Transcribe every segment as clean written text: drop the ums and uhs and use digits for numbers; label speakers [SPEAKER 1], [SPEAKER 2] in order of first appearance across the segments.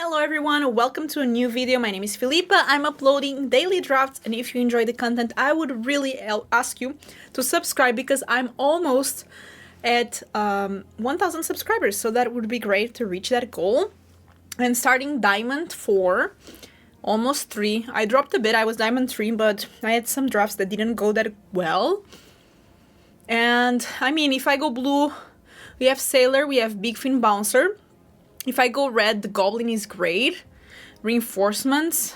[SPEAKER 1] Hello everyone, welcome to a new video. My name is Filipa. I'm uploading daily drafts, and if you enjoy the content, I would really ask you to subscribe because I'm almost at 1,000 subscribers, so that would be great to reach that goal. And starting Diamond 4, almost 3. I dropped a bit, I was Diamond 3, but I had some drafts that didn't go that well. And I mean, if I go blue, we have Sailor, we have Big Fin Bouncer. If I go red, the Goblin is great. Reinforcements.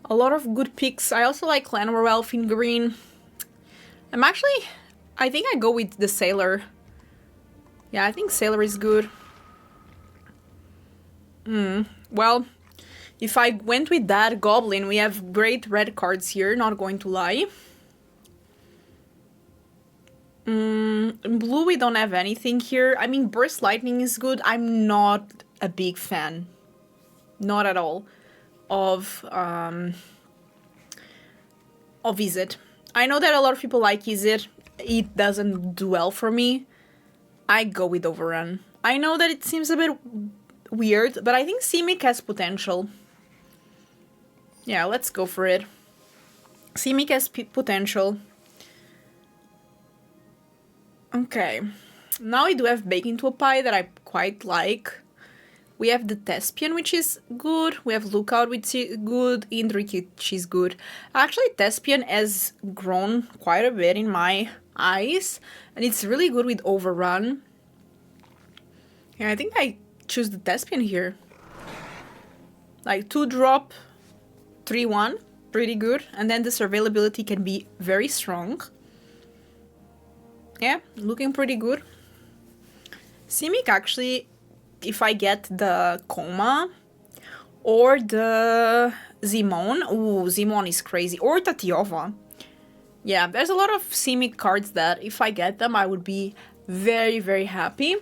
[SPEAKER 1] A lot of good picks. I also like Clan Elf in green. I think I go with the Sailor. Yeah, I think Sailor is good. Well, if I went with that Goblin, we have great red cards here, not going to lie. In blue, we don't have anything here. I mean, Burst Lightning is good. I'm not a big fan. Not at all. Of Izzet. I know that a lot of people like Izzet. It doesn't do well for me. I go with Overrun. I know that it seems a bit weird, but I think Simic has potential. Yeah, let's go for it. Simic has potential. Okay, now we do have Bake into a Pie that I quite like. We have the Thespian, which is good. We have Lookout, which is good. Indrik, which is good. Actually, Thespian has grown quite a bit in my eyes, and it's really good with Overrun. Yeah, I think I choose the Thespian here. Like 2-drop, 3-1, pretty good. And then the survivability can be very strong. Yeah, looking pretty good. Simic, actually, if I get the Coma or the Zimon. Ooh, Zimon is crazy. Or Tatiova. Yeah, there's a lot of Simic cards that if I get them, I would be very, very happy.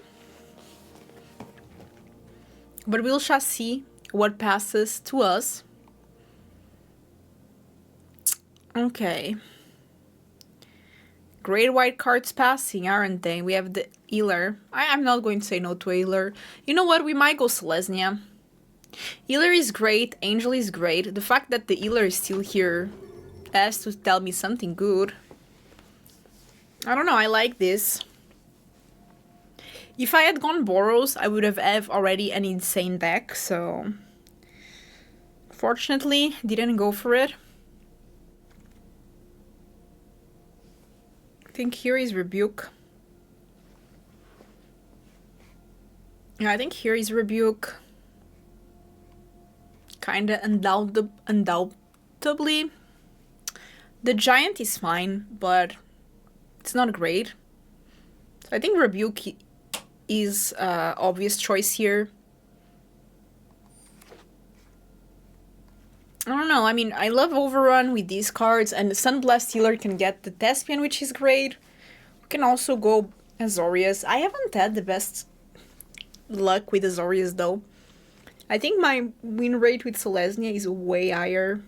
[SPEAKER 1] But we'll shall see what passes to us. Okay. Great white cards passing, aren't they? We have the Healer. I'm not going to say no to Healer. You know what? We might go Selesnya. Healer is great. Angel is great. The fact that the Healer is still here has to tell me something good. I don't know. I like this. If I had gone Boros, I would have already an insane deck. So, fortunately, didn't go for it. I think here is Rebuke. Yeah, I think here is Rebuke. Kinda undoubtedly. The Giant is fine, but it's not great. So I think Rebuke is obvious choice here. I don't know, I mean, I love Overrun with these cards, and the Sunblast Healer can get the Thespian, which is great. We can also go Azorius. I haven't had the best luck with Azorius, though. I think my win rate with Selesnya is way higher,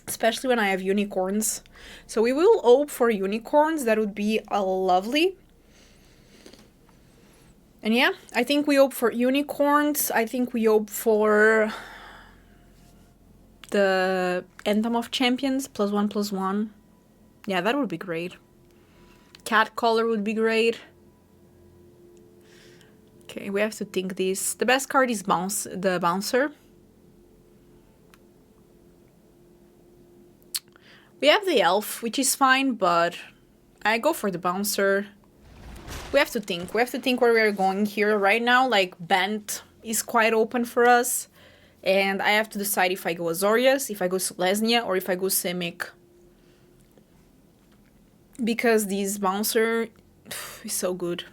[SPEAKER 1] especially when I have Unicorns. So we will hope for Unicorns, that would be lovely. And yeah, I think we hope for Unicorns. I think we hope for the Anthem of Champions, +1/+1. Yeah, that would be great. Cat Collar would be great. Okay, we have to think this. The best card is the Bouncer. We have the Elf, which is fine, but I go for the Bouncer. We have to think. We have to think where we are going here. Right now, like, Bent is quite open for us. And I have to decide if I go Azorius, if I go Selesnya, or if I go Simic. Because this Bouncer is so good.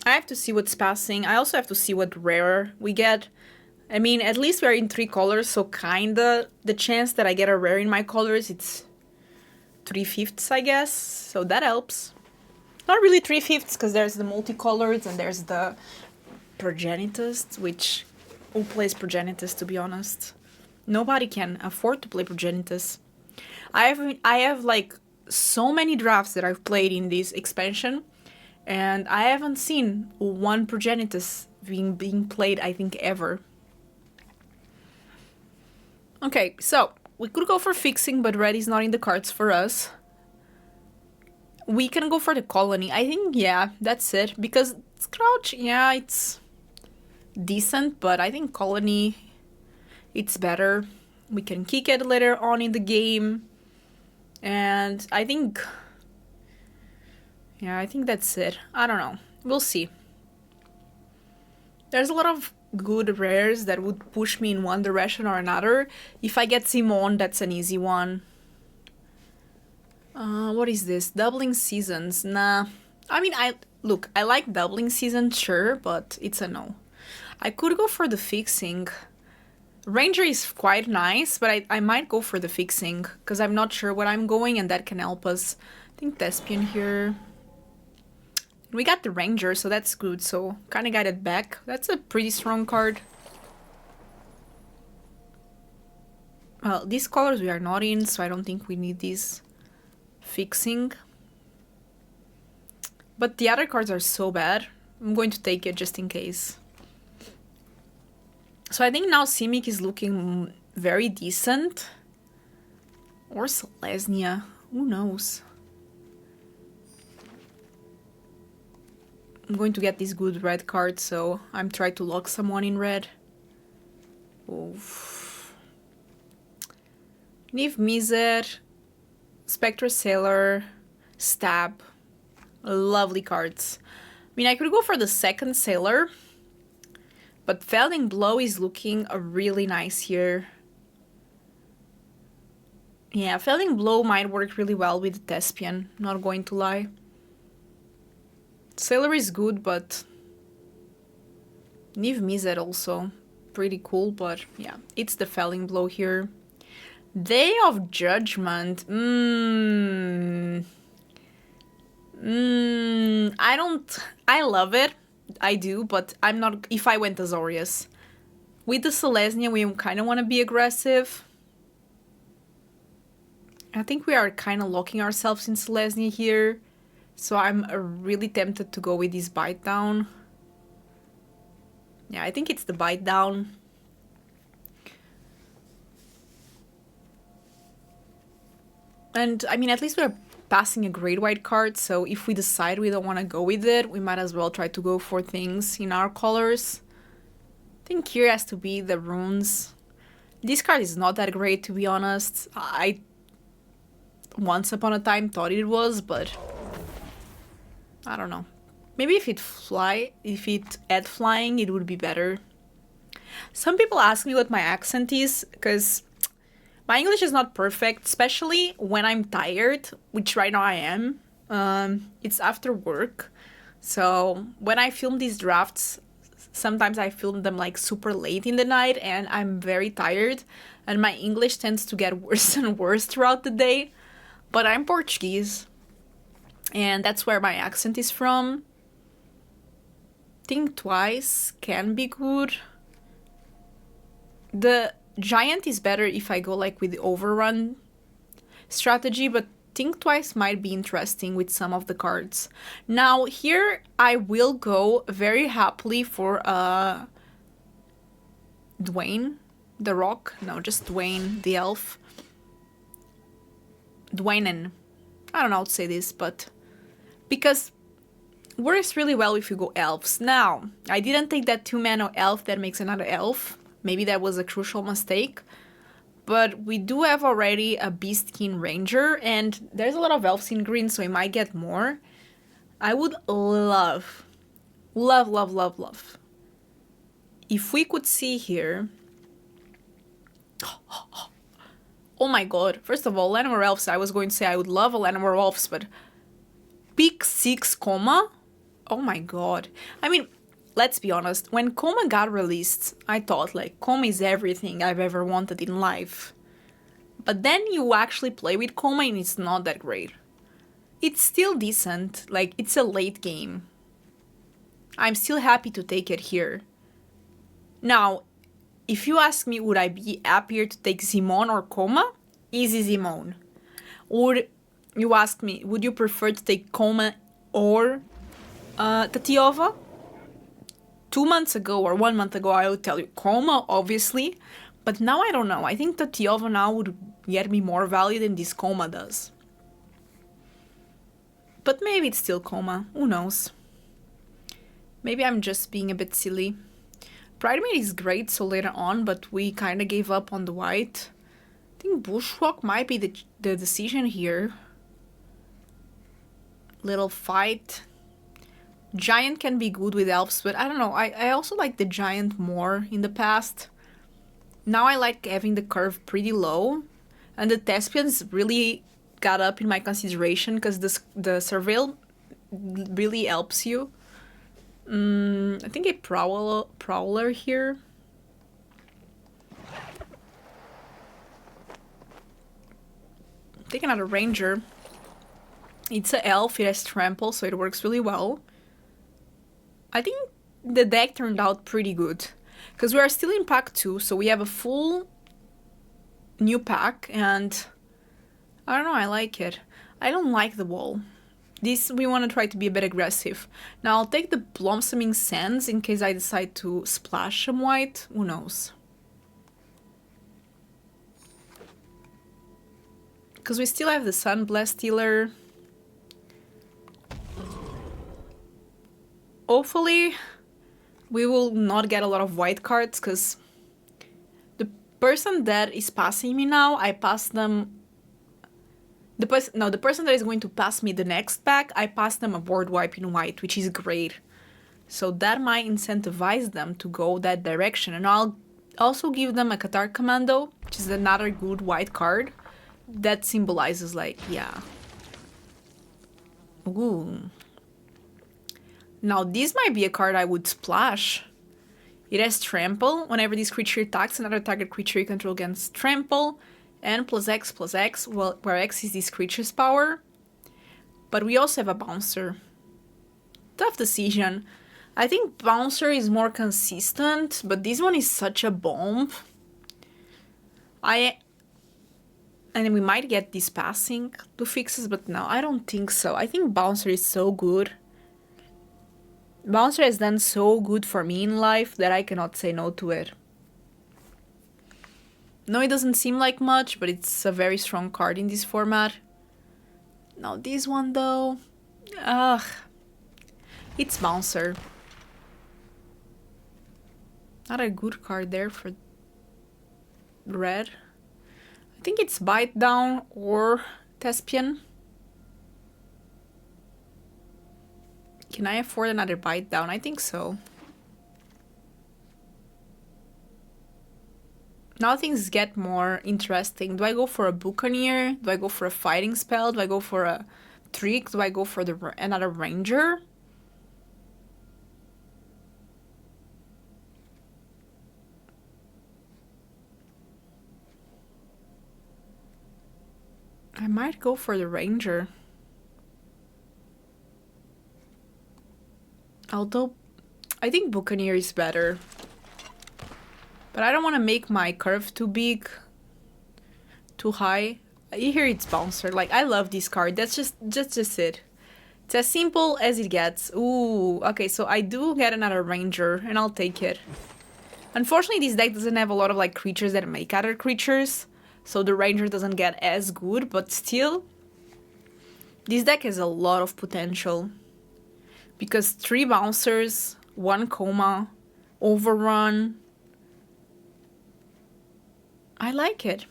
[SPEAKER 1] I have to see what's passing. I also have to see what rare we get. I mean, at least we're in 3 colors, so kinda the chance that I get a rare in my colors, it's 3/5, I guess. So that helps. Not really 3/5, because there's the multicolors and there's the Progenitus, which... Who plays Progenitus, to be honest? Nobody can afford to play Progenitus. I have like so many drafts that I've played in this expansion, and I haven't seen one Progenitus being played, I think, ever. Okay, so we could go for fixing, but red is not in the cards for us. We can go for the colony. I think, yeah, that's it. Because Crouch, yeah, it's decent, but I think colony, it's better. We can kick it later on in the game. And I think, yeah, I think that's it. I don't know. We'll see. There's a lot of good rares that would push me in one direction or another. If I get Simone, that's an easy one. What is this? Doubling seasons? Nah. I mean, I like doubling seasons, sure, but it's a no. I could go for the fixing. Ranger is quite nice, but I might go for the fixing, because I'm not sure what I'm going, and that can help us. I think Thespian here. We got the Ranger, so that's good, so kind of got it back. That's a pretty strong card. Well, these colors we are not in, so I don't think we need these fixing. But the other cards are so bad. I'm going to take it just in case. So I think now Simic is looking very decent. Or Selesnya. Who knows? I'm going to get this good red card, so I'm trying to lock someone in red. Oof. Niv Miser, Spectre Sailor, Stab. Lovely cards. I mean, I could go for the second Sailor, but Felling Blow is looking really nice here. Yeah, Felling Blow might work really well with Thespian, not going to lie. Sailor is good, but Niv Miser also pretty cool, but yeah, it's the Felling Blow here. Day of Judgment. I love it. I do, but I'm not. If I went Azorius. With the Selesnya, we kind of want to be aggressive. I think we are kind of locking ourselves in Selesnya here. So I'm really tempted to go with this Bite Down. Yeah, I think it's the Bite Down. And I mean, at least we're passing a Great White card, so if we decide we don't want to go with it, we might as well try to go for things in our colors. I think here has to be the runes. This card is not that great, to be honest. I once upon a time thought it was, but I don't know. Maybe if it had flying, it would be better. Some people ask me what my accent is, because my English is not perfect, especially when I'm tired, which right now I am. It's after work. So when I film these drafts, sometimes I film them like super late in the night and I'm very tired. And my English tends to get worse and worse throughout the day. But I'm Portuguese. And that's where my accent is from. Think Twice can be good. The Giant is better if I go like with the overrun strategy, but Think Twice might be interesting with some of the cards. Now here I will go very happily for Dwayne the Rock. No, just Dwayne the Elf. Dwaynen. I don't know how to say this, but because works really well if you go elves. Now, I didn't take that 2-mana elf that makes another elf. Maybe that was a crucial mistake. But we do have already a Beastkin Ranger, and there's a lot of elves in green, so we might get more. I would love, if we could see here. Oh my god. First of all, Llanowar Elves, I was going to say I would love a Llanowar Elves, but pick 6 Coma? Oh my god. I mean, let's be honest, when Coma got released, I thought like Coma is everything I've ever wanted in life. But then you actually play with Coma and it's not that great. It's still decent, like it's a late game. I'm still happy to take it here. Now, if you ask me would I be happier to take Zimon or Coma? Easy Zimon. Or you ask me, would you prefer to take Coma or Tatiova? 2 months ago or 1 month ago, I would tell you Coma, obviously. But now I don't know. I think the Tiova now would get me more value than this Coma does. But maybe it's still Coma. Who knows? Maybe I'm just being a bit silly. Pridemate is great so later on, but we kind of gave up on the white. I think Bushwalk might be the decision here. Little fight. Giant can be good with elves, but I don't know. I also like the Giant more in the past. Now I like having the curve pretty low. And the Thespians really got up in my consideration because the Surveil really helps you. I think a Prowler here. Take another Ranger. It's an elf, it has trample, so it works really well. I think the deck turned out pretty good. Because we are still in pack 2, so we have a full new pack, and I don't know, I like it. I don't like the wall. This, we want to try to be a bit aggressive. Now I'll take the Blossoming Sands in case I decide to splash some white. Who knows? Because we still have the Sunblast Stealer. Hopefully we will not get a lot of white cards, because the person that is passing me now, I pass them... The person that is going to pass me the next pack, I pass them a board wipe in white, which is great. So that might incentivize them to go that direction. And I'll also give them a Qatar Commando, which is another good white card that symbolizes, like, yeah. Ooh. Now this might be a card I would splash. It has Trample. Whenever this creature attacks, another target creature you control gains Trample. And +X, well, where X is this creature's power. But we also have a Bouncer. Tough decision. I think Bouncer is more consistent, but this one is such a bomb. And then we might get this passing to fixes, but no, I don't think so. I think Bouncer is so good. Bouncer has done so good for me in life that I cannot say no to it. No, it doesn't seem like much, but it's a very strong card in this format. Now this one though... Ugh. It's Bouncer. Not a good card there for red. I think it's Bite Down or Thespian. Can I afford another Bite Down? I think so. Now things get more interesting. Do I go for a Buccaneer? Do I go for a Fighting Spell? Do I go for a Trick? Do I go for another Ranger? I might go for the Ranger. Although, I think Buccaneer is better. But I don't want to make my curve too big, too high. Here it's Bouncer. Like, I love this card. That's just it. It's as simple as it gets. Ooh, okay, so I do get another Ranger, and I'll take it. Unfortunately, this deck doesn't have a lot of, like, creatures that make other creatures. So the Ranger doesn't get as good, but still, this deck has a lot of potential. Because 3 Bouncers, 1 Coma, Overrun. I like it.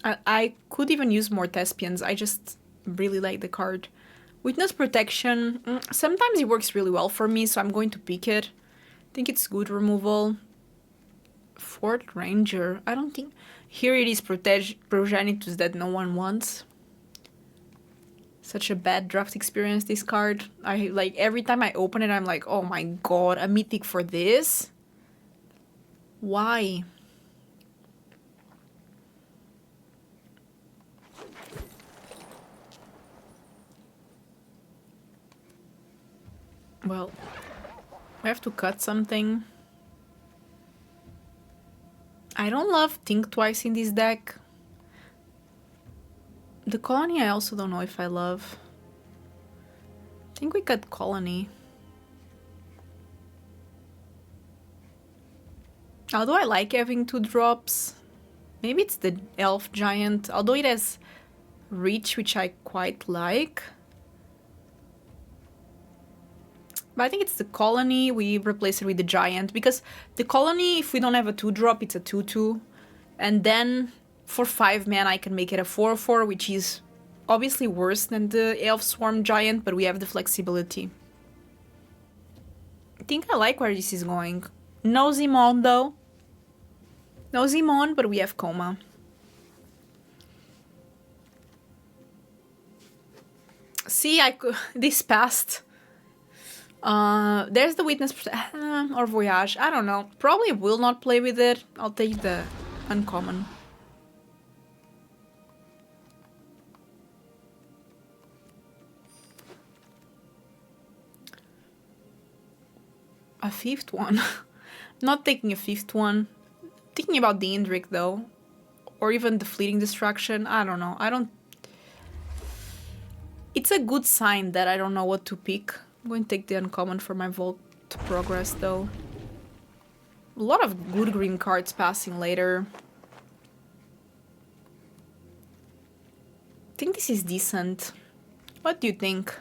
[SPEAKER 1] I could even use more Thespians. I just really like the card. Witness Protection. Sometimes it works really well for me, so I'm going to pick it. I think it's good removal. Fort Ranger. I don't think... Here it is Progenitus that no one wants. Such a bad draft experience, this card. I like every time I open it, I'm like, oh my god, a mythic for this? Why? Well, we have to cut something. I don't love Think Twice in this deck. The Colony I also don't know if I love. I think we cut colony. Although I like having 2 drops. Maybe it's the elf giant, although it has reach, which I quite like. But I think it's the colony. We replace it with the giant, because the colony, if we don't have a 2-drop, it's a 2/2. And then for 5 mana I can make it a 4/4, which is obviously worse than the elf swarm giant, but we have the flexibility. I think I like where this is going. No Zimon though. No Zimon, but we have Coma. See, this passed. There's the Witness or Voyage. I don't know. Probably will not play with it. I'll take the uncommon. A 5th one. Not taking a 5th one. Thinking about the Indrik though. Or even the Fleeting Distraction. I don't know. It's a good sign that I don't know what to pick. I'm going to take the uncommon for my Vault progress though. A lot of good green cards passing later. I think this is decent. What do you think?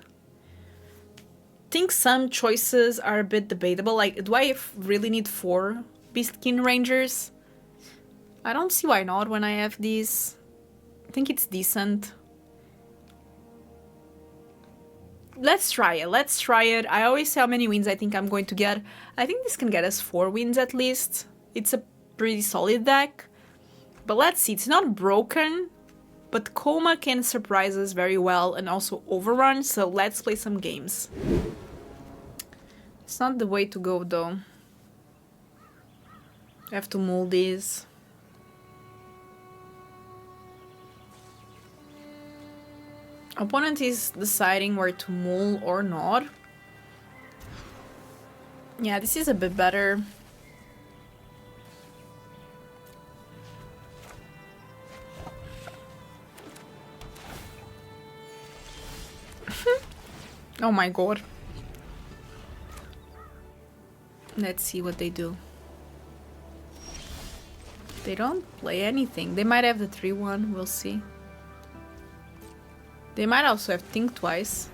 [SPEAKER 1] I think some choices are a bit debatable. Like, do I really need 4 Beastkin Rangers? I don't see why not when I have these. I think it's decent. Let's try it. Let's try it. I always say how many wins I think I'm going to get. I think this can get us 4 wins at least. It's a pretty solid deck. But let's see. It's not broken. But Coma can surprise us very well and also overrun. So let's play some games. It's not the way to go though. I have to mold these. Opponent is deciding where to mull or not. Yeah, this is a bit better. Oh my god. Let's see what they do. They don't play anything. They might have the 3/1, we'll see. They might also have Think Twice.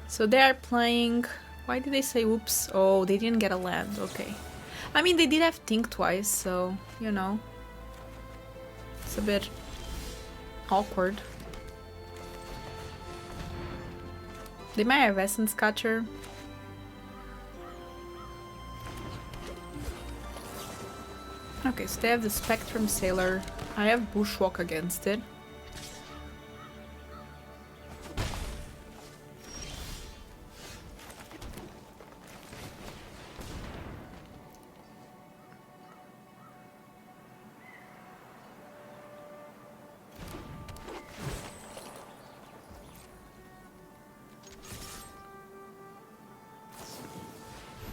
[SPEAKER 1] So they are playing... Why did they say oops? Oh, they didn't get a land. Okay. I mean, they did have Think Twice, so, you know. It's a bit awkward. They might have Essence Catcher. Okay, so they have the Spectrum Sailor. I have Bushwalk against it.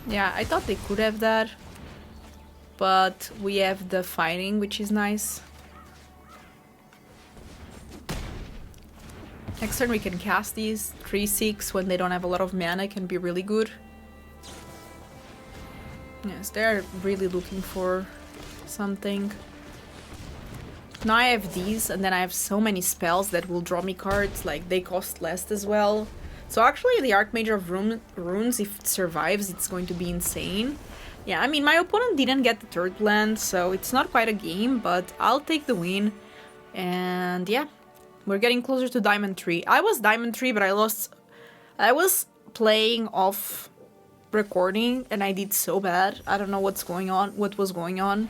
[SPEAKER 1] Yeah, I thought they could have that. But we have the fighting, which is nice. Next turn we can cast these. 3/6 when they don't have a lot of mana can be really good. Yes, they're really looking for something. Now I have these, and then I have so many spells that will draw me cards. Like, they cost less as well. So actually the Archmage of Runes, if it survives, it's going to be insane. Yeah, I mean, my opponent didn't get the 3rd land, so it's not quite a game, but I'll take the win. And yeah, we're getting closer to Diamond 3. I was Diamond 3, but I lost... I was playing off recording, and I did so bad. I don't know what was going on.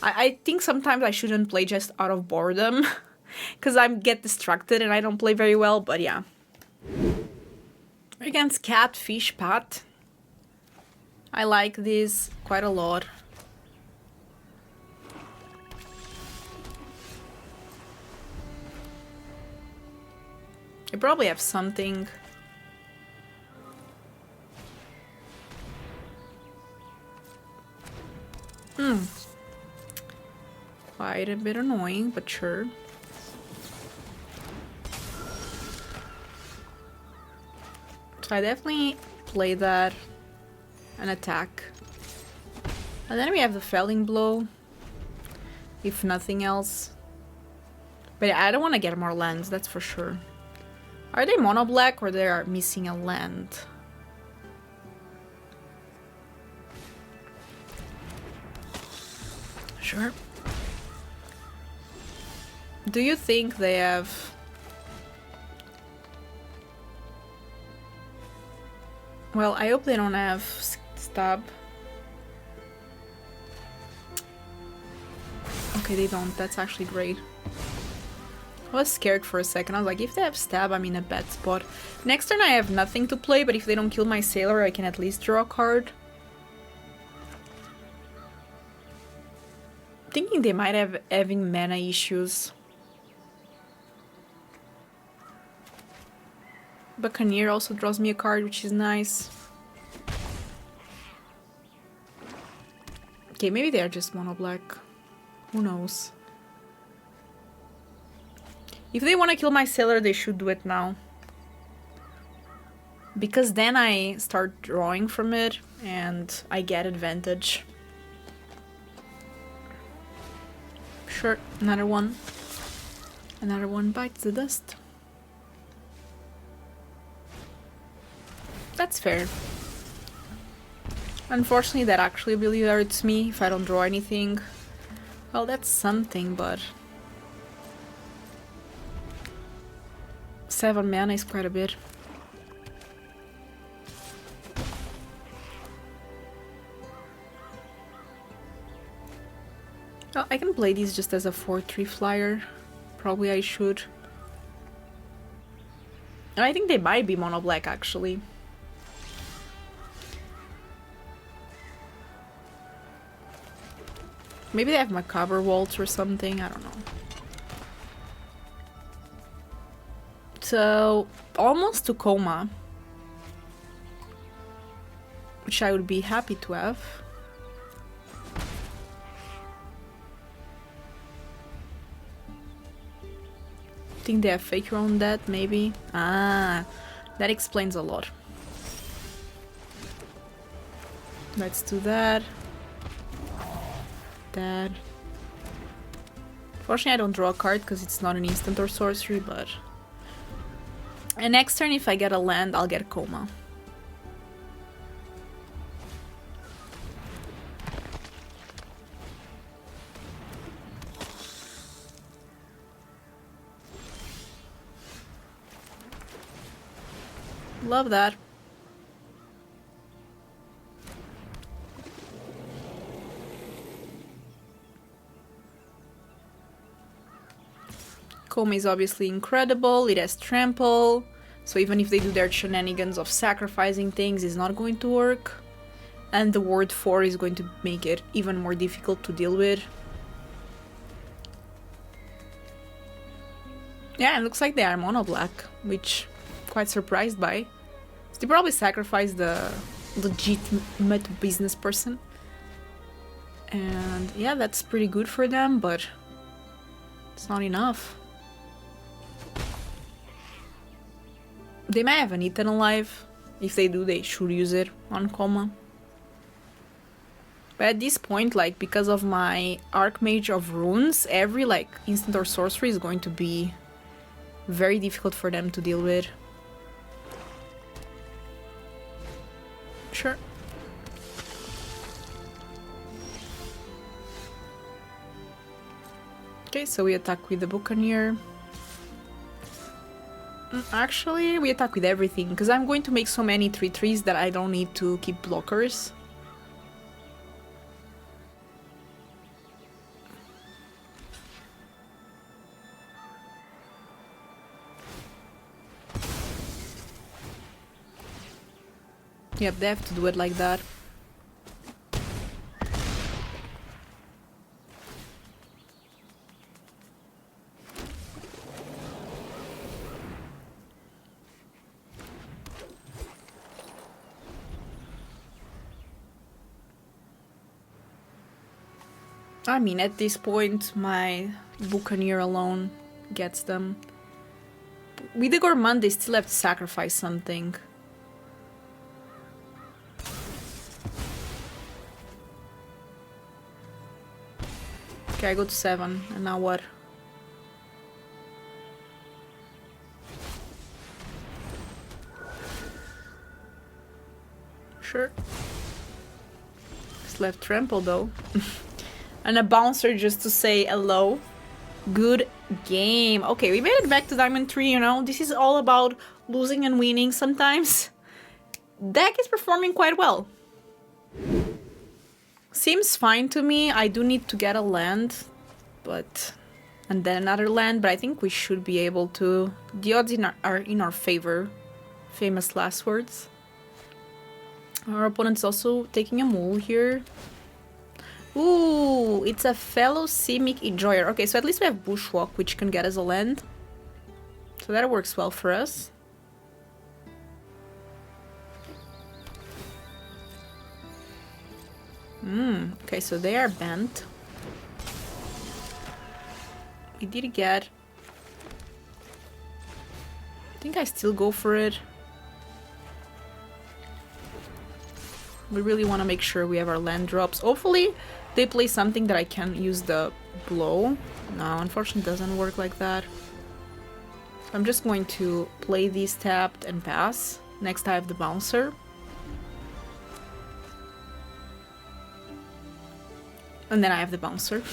[SPEAKER 1] I think sometimes I shouldn't play just out of boredom, because I get distracted and I don't play very well, but yeah. We're against Catfish Pat. I like this quite a lot. I probably have something. Quite a bit annoying, but sure. So I definitely play that and attack. And then we have the felling blow, if nothing else. But I don't want to get more lands, that's for sure. Are they mono black or they are missing a land? Sure. Do you think they have... Well, I hope they don't have stab. Okay, they don't. That's actually great. I was scared for a second. I was like, if they have stab, I'm in a bad spot. Next turn I have nothing to play, but if they don't kill my sailor, I can at least draw a card. Thinking they might have having mana issues. Buccaneer also draws me a card, which is nice. Okay, maybe they are just mono black. Who knows? If they want to kill my sailor, they should do it now. Because then I start drawing from it and I get advantage. Sure, another one. Another one bites the dust. That's fair. Unfortunately, that actually really hurts me if I don't draw anything. Well, that's something, but... 7 mana is quite a bit. Oh, I can play these just as a 4/3 flyer. Probably I should. And I think they might be mono black actually. Maybe they have Macabre Waltz or something, I don't know. So, almost to Coma. Which I would be happy to have. Think they have Fake Your Own Death, maybe? Ah, that explains a lot. Let's do that. That. Fortunately, I don't draw a card because it's not an instant or sorcery, but... And next turn, if I get a land, I'll get a Coma. Love that. Coma is obviously incredible, it has trample, so even if they do their shenanigans of sacrificing things, it's not going to work. And the word 4 is going to make it even more difficult to deal with. Yeah, it looks like they are mono black, which I'm quite surprised by. So they probably sacrificed the legitimate business person. And yeah, that's pretty good for them, but it's not enough. They might have an Eternal Life. If they do, they should use it on Coma. But at this point, like, because of my Archmage of Runes, every, like, instant or sorcery is going to be very difficult for them to deal with. Sure. Okay, so we attack with the Buccaneer. Actually, we attack with everything, because I'm going to make so many 3/3s that I don't need to keep blockers. Yep, they have to do it like that. I mean, at this point, my Buccaneer alone gets them. With the Gourmand, they still have to sacrifice something. Okay, I go to 7, and now what? Sure. Just left trample though. And a bouncer just to say hello. Good game. Okay, we made it back to Diamond 3, you know. This is all about losing and winning sometimes. Deck is performing quite well. Seems fine to me. I do need to get a land, but... and then another land, but I think we should be able to. The odds are in our favor. Famous last words. Our opponent's also taking a mole here. Ooh, it's a fellow Simic Enjoyer. Okay, so at least we have Bushwalk, which can get us a land. So that works well for us. Okay, so they are bent. We did get... I think I still go for it. We really want to make sure we have our land drops. Hopefully they play something that I can use the blow. No, unfortunately it doesn't work like that. So I'm just going to play these tapped and pass. Next I have the bouncer. And then I have the bouncer.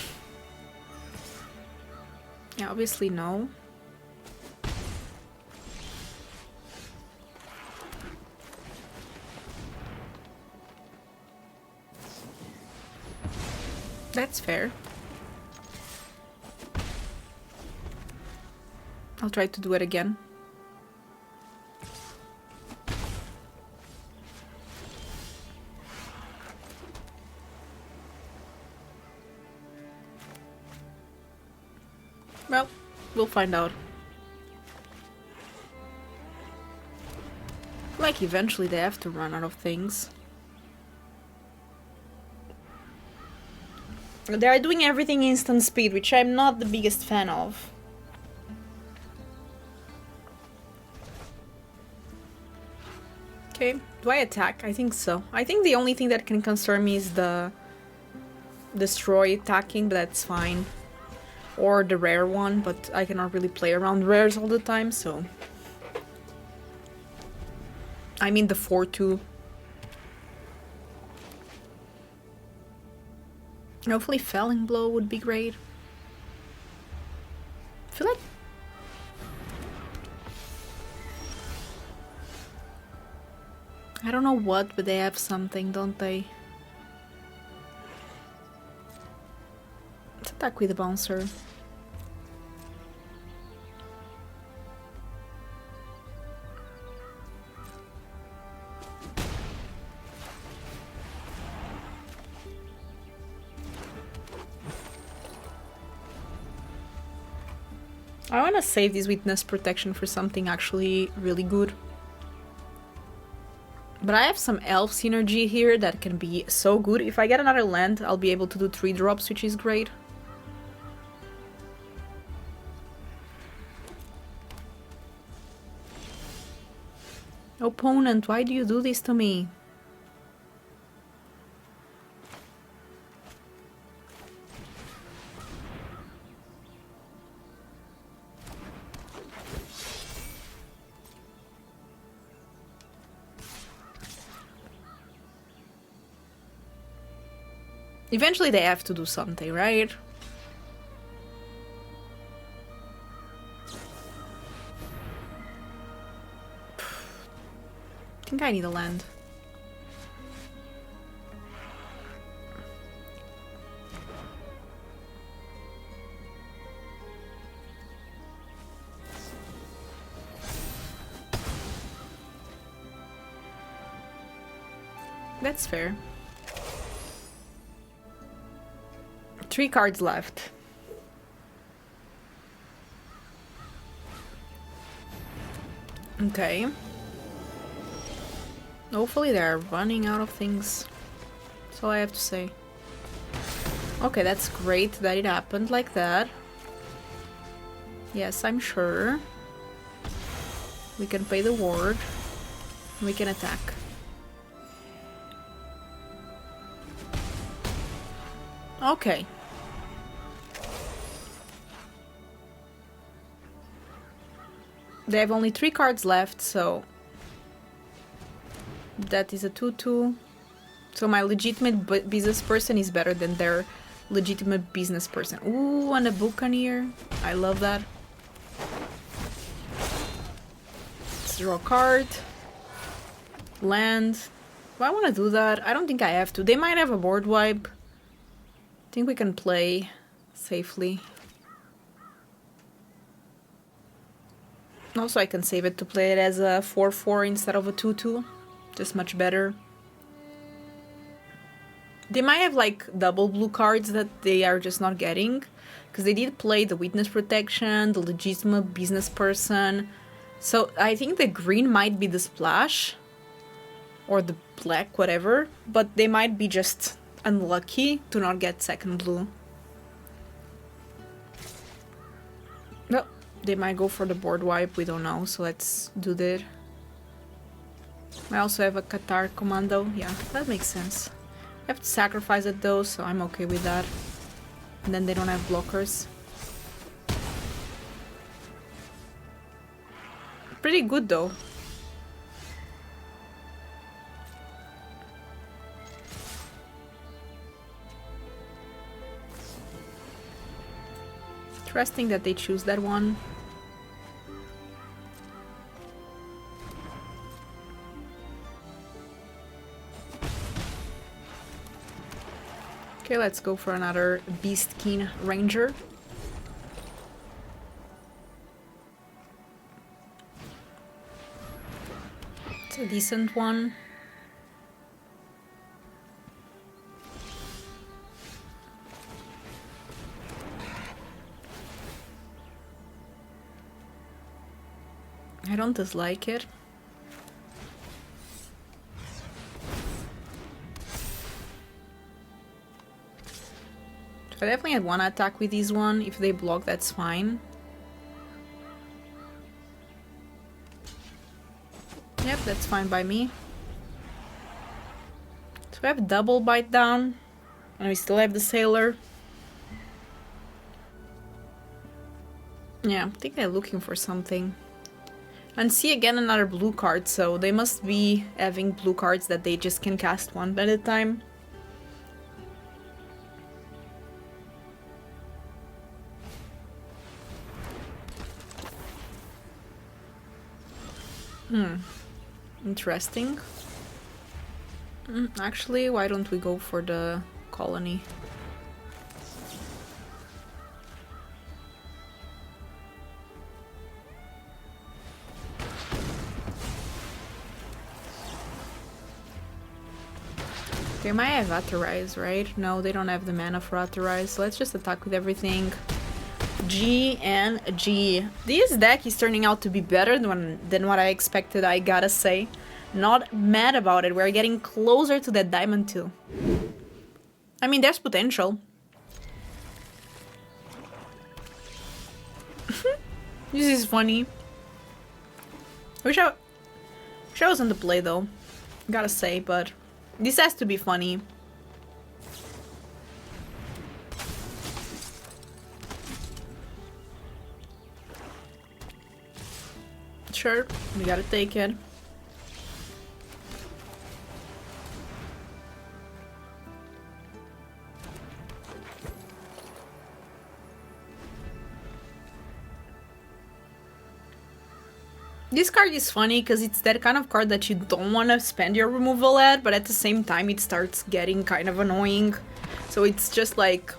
[SPEAKER 1] Yeah, obviously no. That's fair. I'll try to do it again. Well, we'll find out. Like, eventually they have to run out of things. They are doing everything instant speed, which I'm not the biggest fan of. Okay, do I attack? I think so. I think the only thing that can concern me is the destroy attacking, but that's fine. Or the rare one, but I cannot really play around rares all the time, so... I mean the 4-2. Hopefully Felling Blow would be great. I feel like... I don't know what, but they have something, don't they? Let's attack with the bouncer. I want to save this witness protection for something actually really good. But I have some elf synergy here that can be so good. If I get another land, I'll be able to do 3 drops, which is great. Opponent, why do you do this to me? Eventually they have to do something, right? I think I need a land. That's fair. 3 cards left. Okay. Hopefully they're running out of things. That's all I have to say. Okay, that's great that it happened like that. Yes, I'm sure. We can pay the ward. We can attack. Okay. They have only 3 cards left, so that is a 2/2. So my legitimate business person is better than their legitimate business person. Ooh, and a Buccaneer. I love that. Let's draw a card. Land. Do I want to do that? I don't think I have to. They might have a board wipe. I think we can play safely. Also, I can save it to play it as a 4/4 instead of a 2/2. Just much better. They might have like double blue cards that they are just not getting. Because they did play the witness protection, the legitimate business person. So I think the green might be the splash. Or the black, whatever. But they might be just unlucky to not get second blue. No, they might go for the board wipe, we don't know, so let's do that. I also have a Qatar commando, yeah, that makes sense. I have to sacrifice it though, so I'm okay with that. And then they don't have blockers. Pretty good though. Interesting that they choose that one. Okay, let's go for another Beastkin Ranger. It's a decent one. I don't dislike it. So I definitely had one attack with this one. If they block, that's fine. Yep, that's fine by me. So we have double bite down. And we still have the sailor. Yeah, I think they're looking for something. And see again another blue card, so they must be having blue cards that they just can cast one at a time. Interesting. Actually, why don't we go for the colony? They might have Authorize, right? No, they don't have the mana for Authorize, so let's just attack with everything. G and G. This deck is turning out to be better than what I expected, I gotta say. Not mad about it, we're getting closer to that Diamond 2. I mean, there's potential. This is funny. I wish I was on the play though, gotta say, but this has to be funny. Sure, we gotta take it. This card is funny because it's that kind of card that you don't want to spend your removal at, but at the same time it starts getting kind of annoying. So it's just like...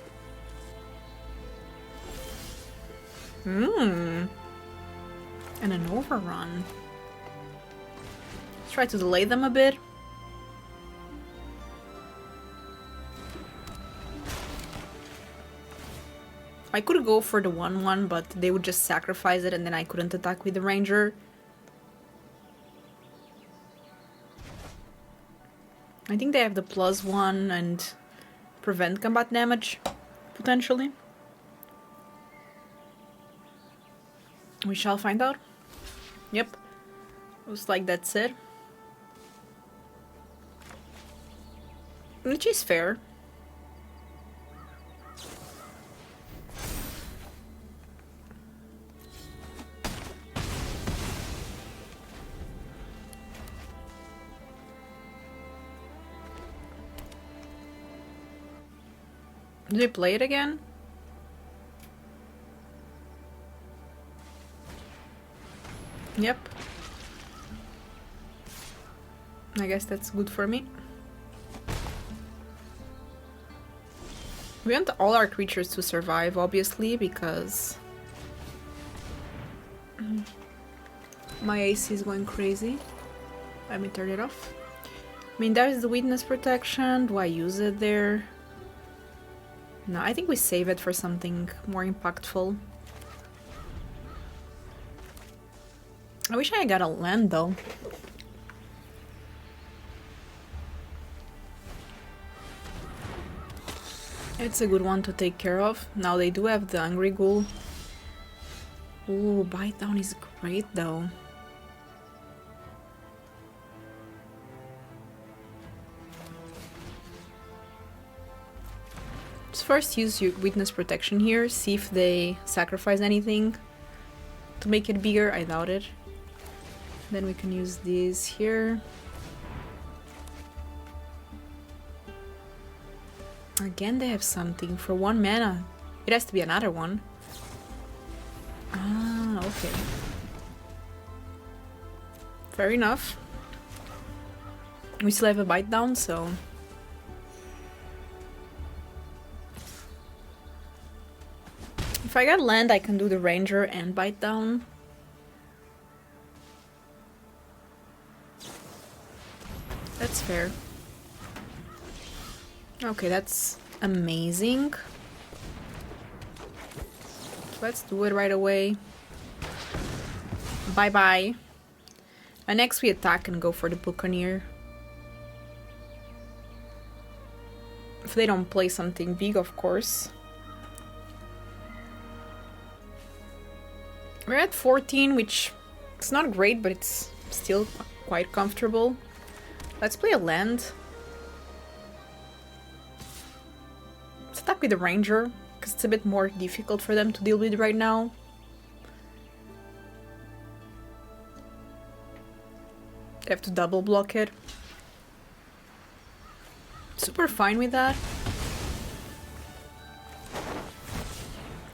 [SPEAKER 1] And an overrun. Let's try to delay them a bit. I could go for the 1/1, but they would just sacrifice it and then I couldn't attack with the ranger. I think they have the +1 and prevent combat damage, potentially. We shall find out. Yep. Looks like that's it. Which is fair. Do we play it again? Yep. I guess that's good for me. We want all our creatures to survive, obviously, because my AC is going crazy. Let me turn it off. I mean, there's the witness protection. Do I use it there? No, I think we save it for something more impactful. I wish I got a land, though. It's a good one to take care of. Now they do have the Angry Ghoul. Ooh, Bite Down is great, though. Let's first use your Witness Protection here, see if they sacrifice anything to make it bigger. I doubt it. Then we can use these here. Again, they have something for 1 mana. It has to be another one. Ah, okay. Fair enough. We still have a Bite Down, so... If I get land, I can do the Ranger and Bite Down. That's fair. Okay, that's amazing. Let's do it right away. Bye-bye. And next we attack and go for the Buccaneer. If they don't play something big, of course. We're at 14, which is not great, but it's still quite comfortable. Let's play a land. Let's attack with the Ranger, because it's a bit more difficult for them to deal with right now. They have to double block it. Super fine with that.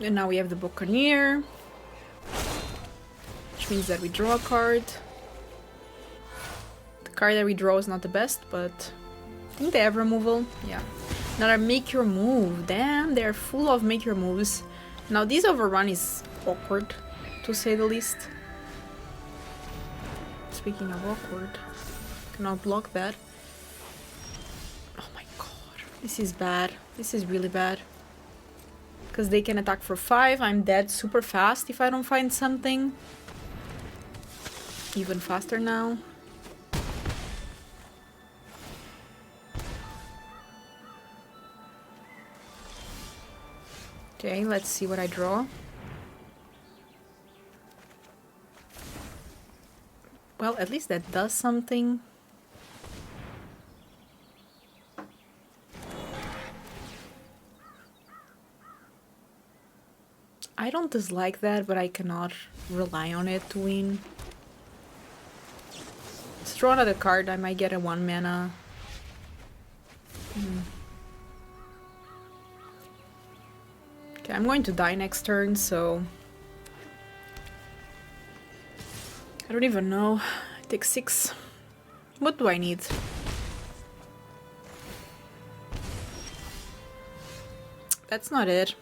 [SPEAKER 1] And now we have the Buccaneer. Which means that we draw a card. The card that we draw is not the best, but I think they have removal. Yeah. Another make your move. Damn, they're full of make your moves. Now this overrun is awkward, to say the least. Speaking of awkward, cannot block that. Oh my god, this is bad. This is really bad. Because they can attack for 5. I'm dead super fast if I don't find something. Even faster now. Okay, let's see what I draw. Well, at least that does something. I don't dislike that, but I cannot rely on it to win. Let's draw another card. I might get a 1 mana. Okay, I'm going to die next turn, so... I don't even know. I take 6. What do I need? That's not it.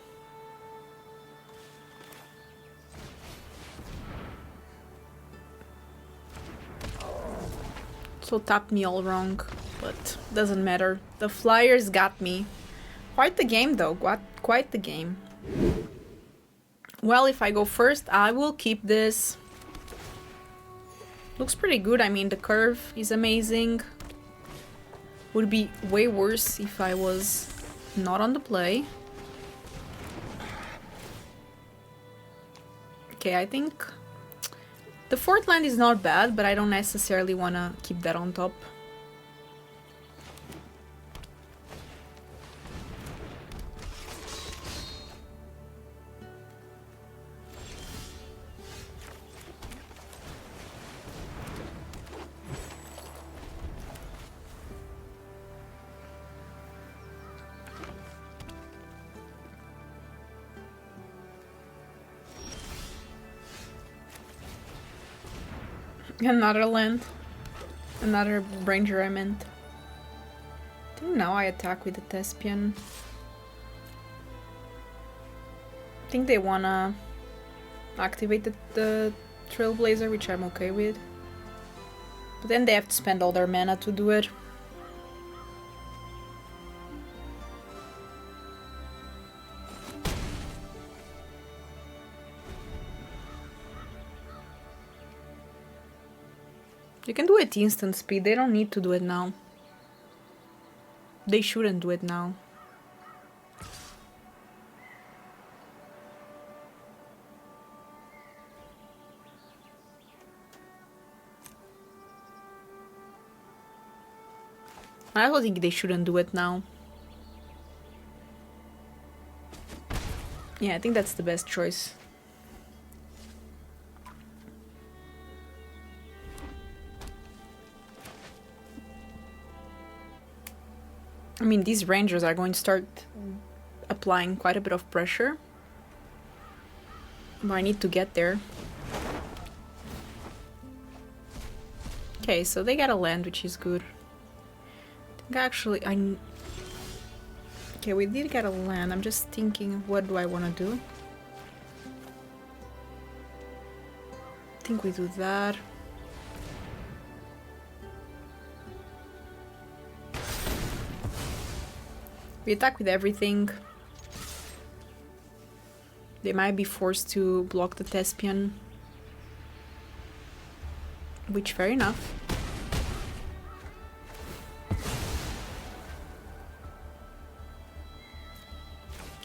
[SPEAKER 1] So tapped me all wrong, but doesn't matter. The Flyers got me. Quite the game though, quite the game. Well, if I go first, I will keep this. Looks pretty good. I mean, the curve is amazing. Would be way worse if I was not on the play. Okay, I think the 4th land is not bad, but I don't necessarily want to keep that on top. Another land. Another ranger, I meant. I think now I attack with the Thespian. I think they wanna activate the Trailblazer, which I'm okay with. But then they have to spend all their mana to do it. You can do it instant speed, they don't need to do it now. They shouldn't do it now. I also think they shouldn't do it now. Yeah, I think that's the best choice. I mean, these rangers are going to start applying quite a bit of pressure. But I need to get there. Okay, so they got a land, which is good. I think actually, okay, we did get a land. I'm just thinking, what do I want to do? I think we do that. We attack with everything. They might be forced to block the Thespian. Which, fair enough.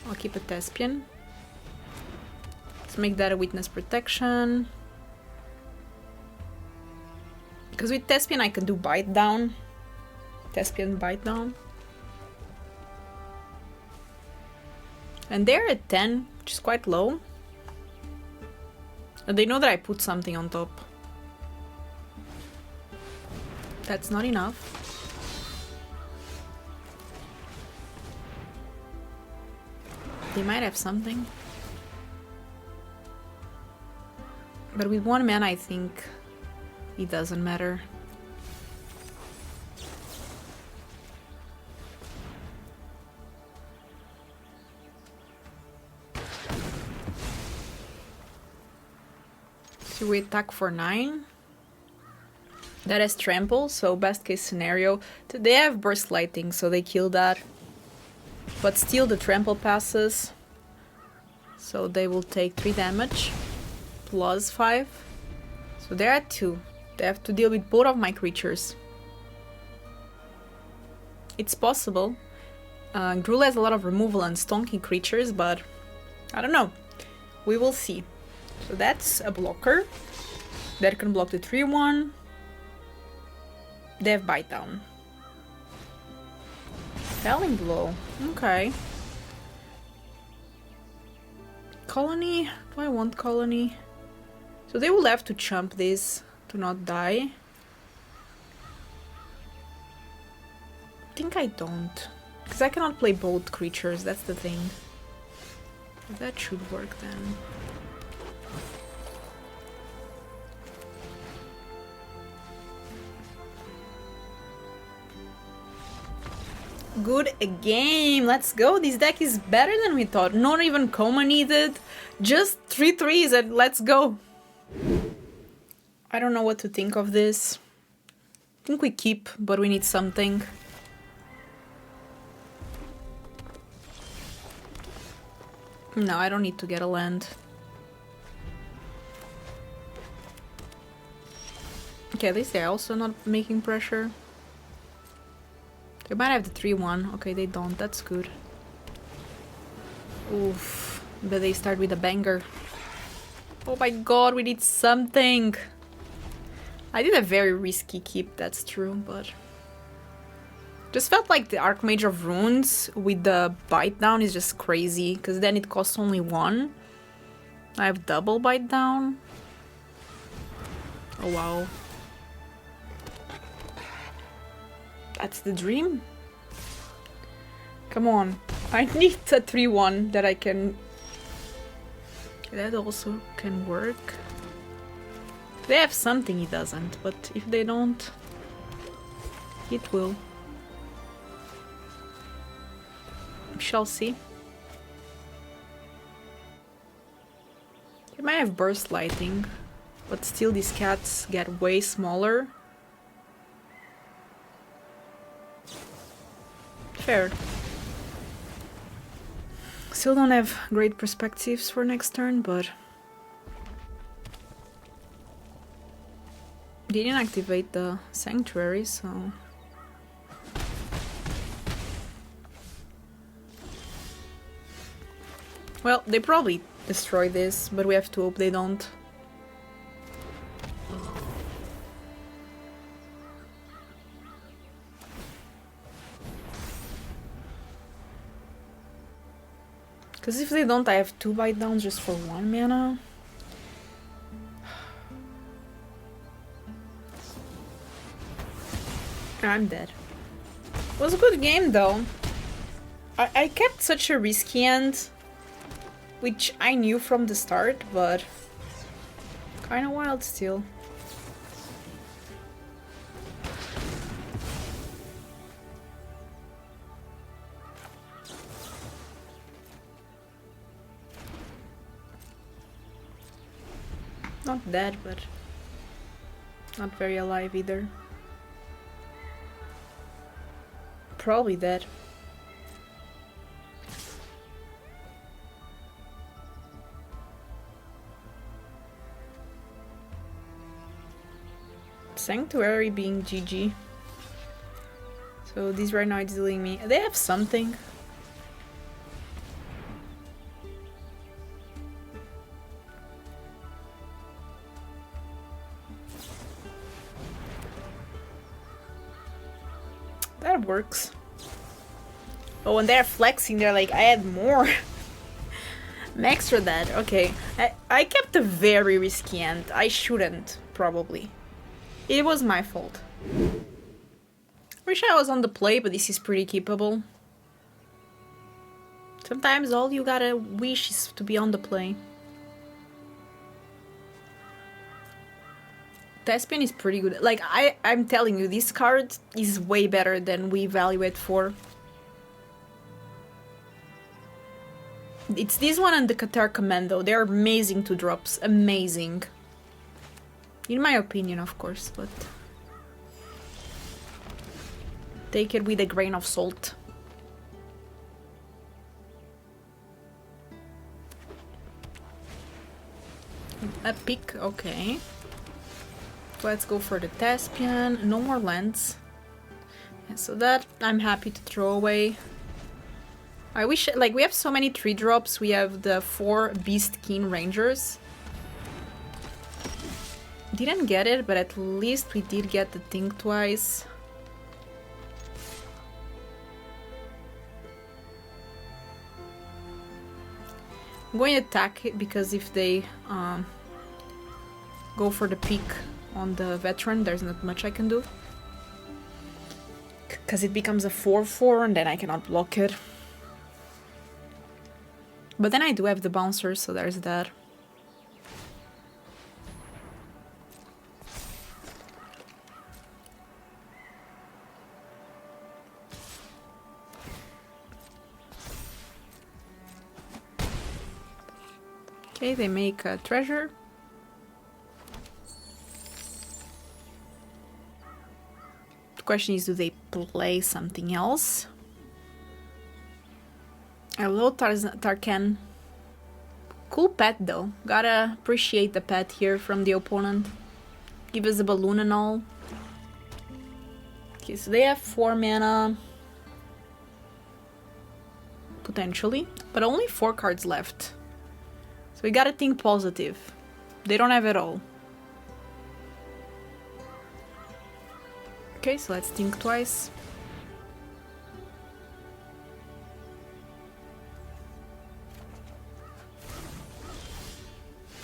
[SPEAKER 1] I'll keep a Thespian. Let's make that a witness protection. Because with Thespian I can do bite down. Thespian bite down. And they're at 10, which is quite low. And they know that I put something on top. That's not enough. They might have something. But with one man, I think it doesn't matter. So we attack for 9. That is trample, so best case scenario. They have burst lighting, so they kill that. But still the trample passes. So they will take 3 damage. Plus 5. So they're at 2. They have to deal with both of my creatures. It's possible. Gruul has a lot of removal and stonking creatures, but I don't know. We will see. So that's a blocker. That can block the 3-1. They have bite down. Felling blow. Okay. Colony? Do I want colony? So they will have to chump this to not die. I think I don't. Because I cannot play both creatures, that's the thing. That should work then. Good game, let's go. This deck is better than we thought. Not even coma needed. Just 3 3s and let's go. I don't know what to think of this. I think we keep, but we need something. No, I don't need to get a land. Okay, at least they're also not making pressure. They might have the 3-1. Okay, they don't. That's good. Oof. But they start with a banger. Oh my god, we need something. I did a very risky keep, that's true, but... Just felt like the Archmage of Runes with the bite down is just crazy, because then it costs only 1. I have double bite down. Oh wow. That's the dream. Come on. I need a 3-1 that I can... That also can work. They have something he doesn't, but if they don't, it will. We shall see. They might have burst lighting, but still these cats get way smaller. Fair. Still don't have great perspectives for next turn, but they didn't activate the sanctuary, so well, they probably destroy this, but we have to hope they don't. Because if they don't, I have 2 bite downs just for 1 mana. I'm dead. It was a good game though. I kept such a risky end, which I knew from the start, but kinda wild still. Not dead, but not very alive either. Probably dead. Sanctuary being GG. So these right now is dealing me. They have something. That works. Oh, when they're flexing, they're like, I had more. I'm extra dead. Okay. I kept a very risky end. I shouldn't, probably. It was my fault. Wish I was on the play, but this is pretty keepable. Sometimes all you gotta wish is to be on the play. Thespian is pretty good. Like, I'm telling you, this card is way better than we value it for. It's this one and the Qatar Commando. They're amazing 2-drops. Amazing. In my opinion, of course, but take it with a grain of salt. A pick, okay. Let's go for the Thespian. No more lands. Yeah, so that I'm happy to throw away. I wish, like, we have so many 3-drops. We have the 4 Beast Keen Rangers. Didn't get it, but at least we did get the thing twice. I'm going to attack it because if they go for the peak on the veteran, there's not much I can do. Because it becomes a 4/4 and then I cannot block it. But then I do have the bouncer, so there's that. Okay, they make a treasure. The question is, do they play something else? Hello, Tarkan. Cool pet though. Gotta appreciate the pet here from the opponent. Give us a balloon and all. Okay, so they have 4 mana. Potentially. But only 4 cards left. So we gotta think positive. They don't have it all. Okay, so let's think twice.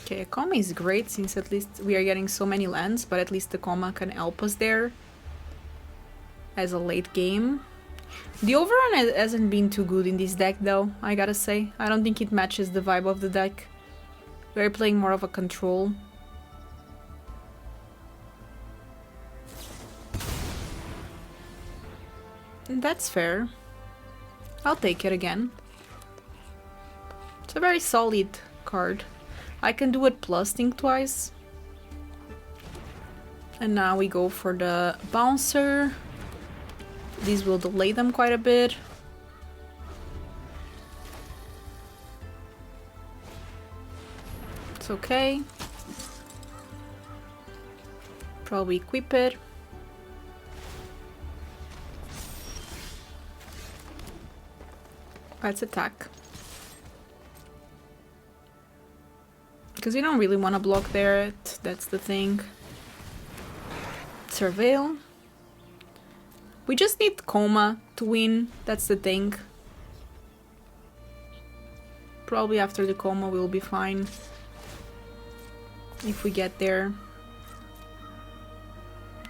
[SPEAKER 1] Okay, a comma is great since at least we are getting so many lands, but at least the comma can help us there as a late game. The overrun hasn't been too good in this deck though, I gotta say. I don't think it matches the vibe of the deck. We're playing more of a control. That's fair. I'll take it again. It's a very solid card. I can do it plus think twice. And now we go for the bouncer. These will delay them quite a bit. It's okay. Probably equip it. Let's attack. Because you don't really want to block there, that's the thing. Surveil. We just need Coma to win, that's the thing. Probably after the Coma we'll be fine. If we get there.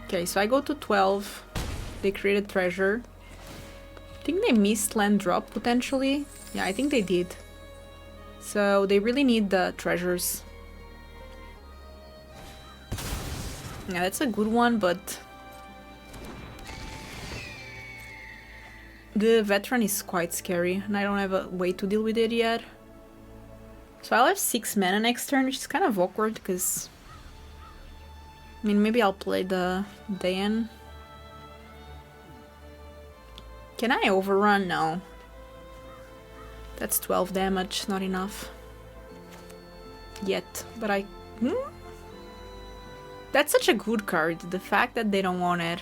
[SPEAKER 1] Okay, so I go to 12. They created treasure. I think they missed land drop potentially. Yeah, I think they did. So they really need the treasures. Yeah, that's a good one, but the veteran is quite scary and I don't have a way to deal with it yet. So I'll have 6 mana next turn, which is kind of awkward because I mean, maybe I'll play the Dayan. Can I overrun? No. That's 12 damage, not enough. Yet, but I... That's such a good card. The fact that they don't want it,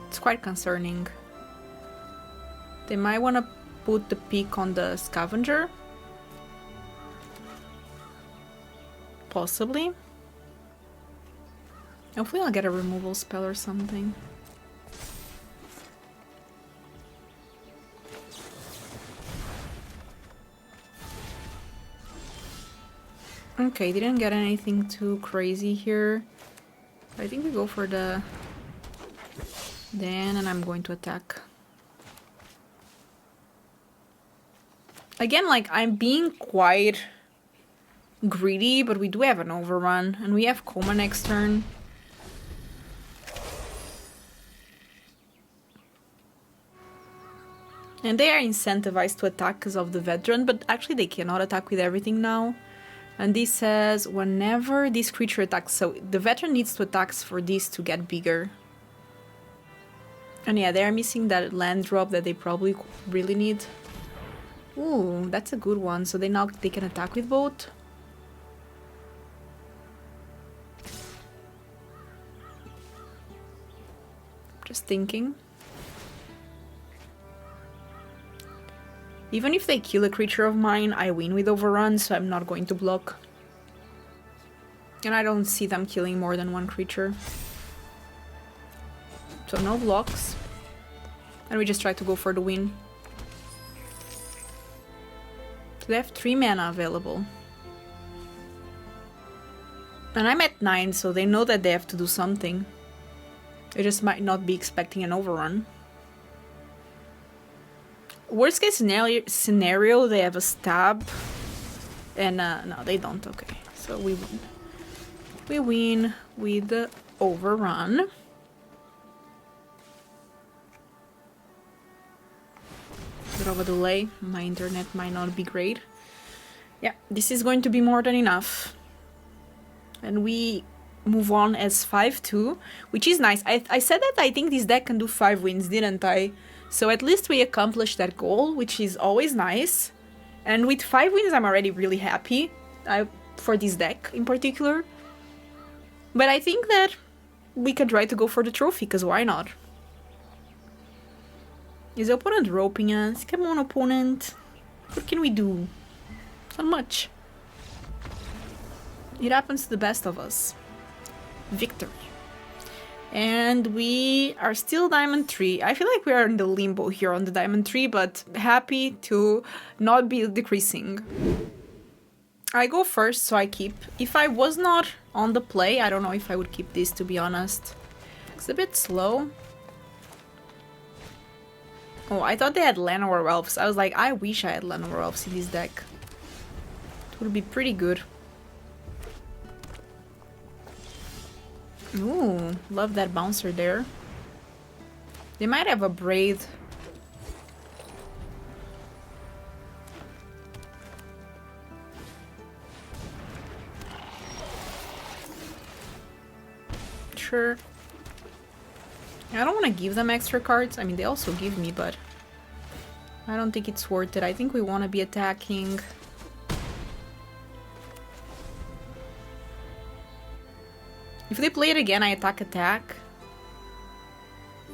[SPEAKER 1] it's quite concerning. They might want to put the peak on the scavenger. Possibly. Hopefully I'll get a removal spell or something. Okay, didn't get anything too crazy here. I think we go for the Dan and I'm going to attack. Again, like, I'm being quite greedy, but we do have an overrun and we have Coma next turn. And they are incentivized to attack because of the veteran, but actually they cannot attack with everything now. And this says whenever this creature attacks, so the veteran needs to attack for this to get bigger. And yeah, they're missing that land drop that they probably really need. Ooh, that's a good one. So they can attack with both. Just thinking. Even if they kill a creature of mine, I win with overrun, so I'm not going to block. And I don't see them killing more than one creature. So no blocks. And we just try to go for the win. So they have 3 mana available. And I'm at 9, so they know that they have to do something. They just might not be expecting an overrun. Worst case scenario, they have a stab. And no, they don't. Okay, so we win. We win with the overrun. Bit of a delay. My internet might not be great. Yeah, this is going to be more than enough. And we move on as 5-2, which is nice. I said that I think this deck can do 5 wins, didn't I? So at least we accomplished that goal, which is always nice. And with 5 wins, I'm already really happy for this deck in particular. But I think that we can try to go for the trophy, because why not? Is the opponent roping us? Come on, opponent. What can we do? Not much. It happens to the best of us. Victory. And we are still Diamond 3. I feel like we are in the limbo here on the Diamond 3, but happy to not be decreasing. I go first, so I keep. If I was not on the play, I don't know if I would keep this, to be honest. It's a bit slow. Oh, I thought they had Llanowar Elves. I was like, I wish I had Llanowar Elves in this deck. It would be pretty good. Ooh, love that bouncer there. They might have a braid. Sure. I don't want to give them extra cards. I mean, they also give me, but I don't think it's worth it. I think we want to be attacking. If they play it again, I attack.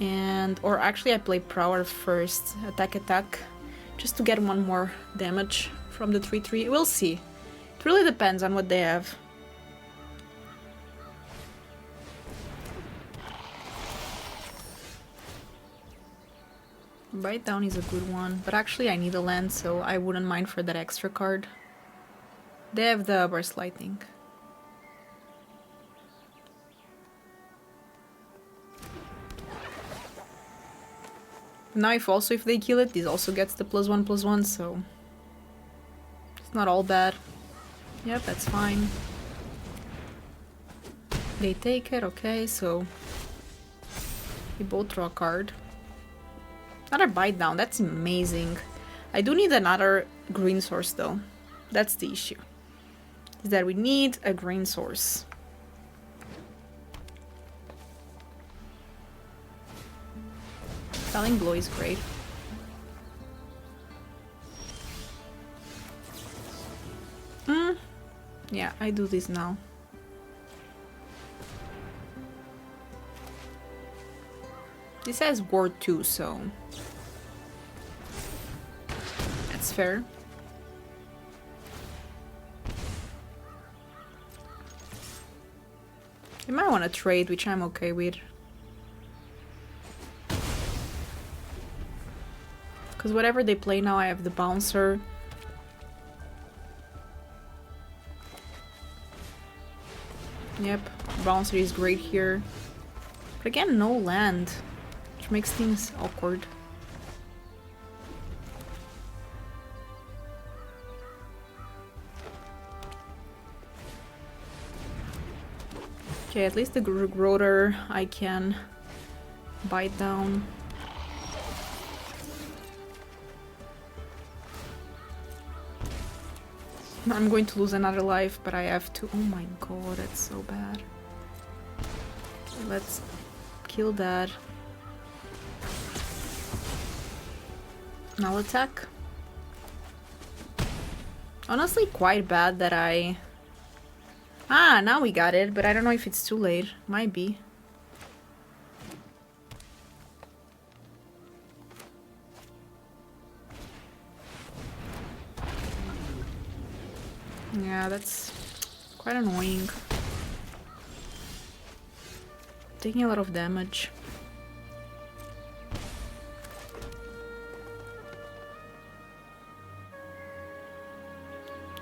[SPEAKER 1] And, or actually I play Prowler first, attack, just to get one more damage from the 3/3. We'll see. It really depends on what they have. Bite down is a good one, but actually I need a land, so I wouldn't mind for that extra card. They have the Burst Lightning. Now if they kill it, this also gets the +1/+1, so it's not all bad. Yep, that's fine. They take it, okay, so we both draw a card. Another bite down, that's amazing. I do need another green source though. That's the issue. Is that we need a green source. Felling Blow is great. Yeah, I do this now. This has Ward 2, so that's fair. You might want to trade, which I'm okay with. Because whatever they play now, I have the bouncer. Yep, bouncer is great here. But again, no land, which makes things awkward. Okay, at least the Groder I can bite down. I'm going to lose another life, but I have to. Oh my god, that's so bad. Let's kill that. Now attack. Honestly, quite bad that I... Ah, now we got it, but I don't know if it's too late. Might be. Yeah, that's quite annoying. Taking a lot of damage.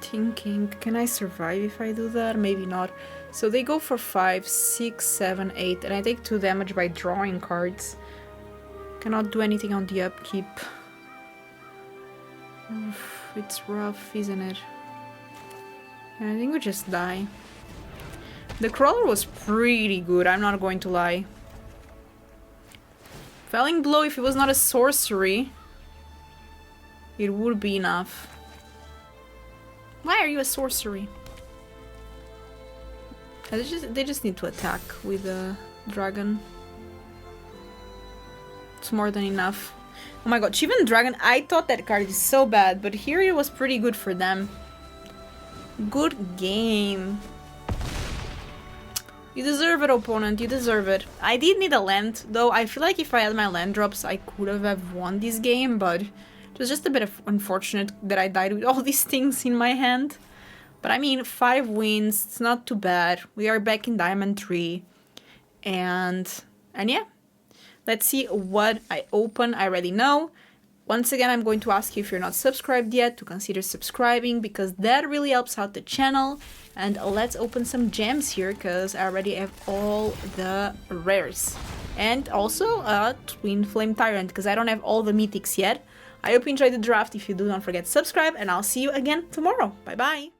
[SPEAKER 1] Thinking, can I survive if I do that? Maybe not. So they go for 5, 6, 7, 8, and I take 2 damage by drawing cards. Cannot do anything on the upkeep. Oof, it's rough, isn't it? I think we just die. The crawler was pretty good, I'm not going to lie. Felling Blow, if it was not a sorcery, it would be enough. Why are you a sorcery? They just need to attack with the dragon. It's more than enough. Oh my god, Chivan Dragon, I thought that card is so bad, but here it was pretty good for them. Good game. You deserve it, opponent. You deserve it. I did need a land, though. I feel like if I had my land drops, I could have won this game, but it was just a bit of unfortunate that I died with all these things in my hand. But I mean, 5 wins. It's not too bad. We are back in Diamond 3. And yeah. Let's see what I open. I already know. Once again, I'm going to ask you if you're not subscribed yet to consider subscribing because that really helps out the channel. And let's open some gems here because I already have all the rares. And also a Twin Flame Tyrant because I don't have all the mythics yet. I hope you enjoyed the draft. If you do, don't forget to subscribe and I'll see you again tomorrow. Bye bye!